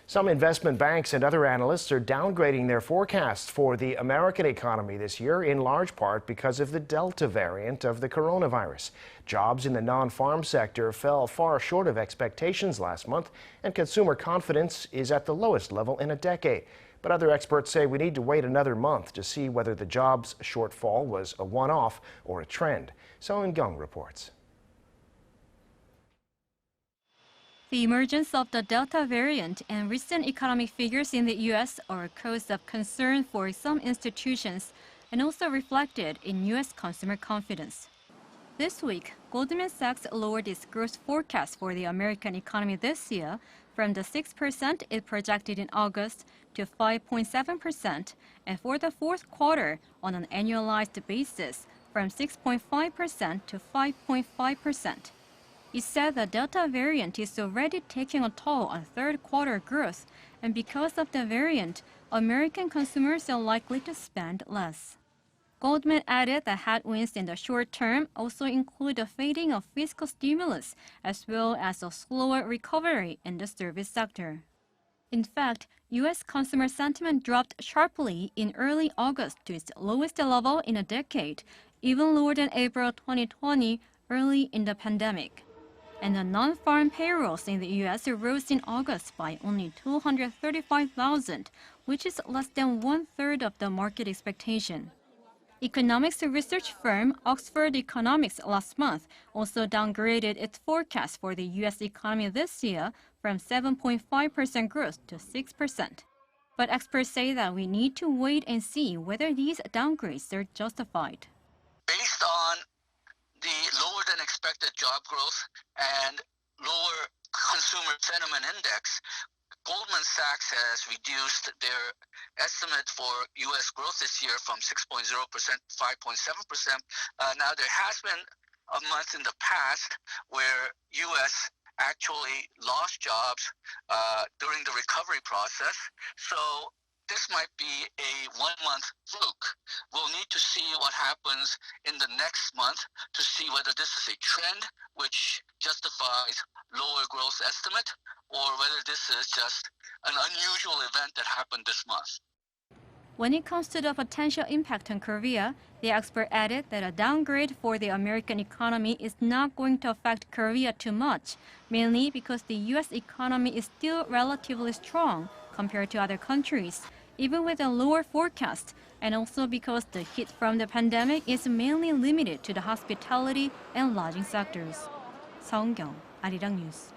Some investment banks and other analysts are downgrading their forecasts for the American economy this year, in large part because of the Delta variant of the coronavirus. Jobs in the non-farm sector fell far short of expectations last month, and consumer confidence is at the lowest level in a decade. But other experts say we need to wait another month to see whether the jobs shortfall was a one-off or a trend. Seo Eunkyung reports. The emergence of the Delta variant and recent economic figures in the U.S. are a cause of concern for some institutions and also reflected in U.S. consumer confidence. This week, Goldman Sachs lowered its growth forecast for the American economy this year from the 6% it projected in August to 5.7%, and for the fourth quarter on an annualized basis from 6.5% to 5.5%. It said the Delta variant is already taking a toll on third quarter growth, and because of the variant, American consumers are likely to spend less. Goldman added that headwinds in the short term also include the fading of fiscal stimulus, as well as a slower recovery in the service sector. In fact, U.S. consumer sentiment dropped sharply in early August to its lowest level in a decade, even lower than April 2020, early in the pandemic. And the non-farm payrolls in the U.S. rose in August by only 235,000, which is less than one-third of the market expectation. Economics research firm Oxford Economics last month also downgraded its forecast for the U.S. economy this year from 7.5% growth to 6%. But experts say that we need to wait and see whether these downgrades are justified. Based on the lower than expected job growth and lower consumer sentiment index, Goldman Sachs has reduced their estimate for U.S. growth this year from 6.0% to 5.7%. Now, there has been a month in the past where U.S. actually lost jobs during the recovery process. So this might be a one-month fluke. We'll need to see what happens in the next month to see whether this is a trend which justifies lower growth estimate or whether this is just an unusual event that happened this month. When it comes to the potential impact on Korea, the expert added that a downgrade for the American economy is not going to affect Korea too much, mainly because the U.S. economy is still relatively strong compared to other countries, even with a lower forecast, and also because the hit from the pandemic is mainly limited to the hospitality and lodging sectors. Seo Eunkyung, Arirang News.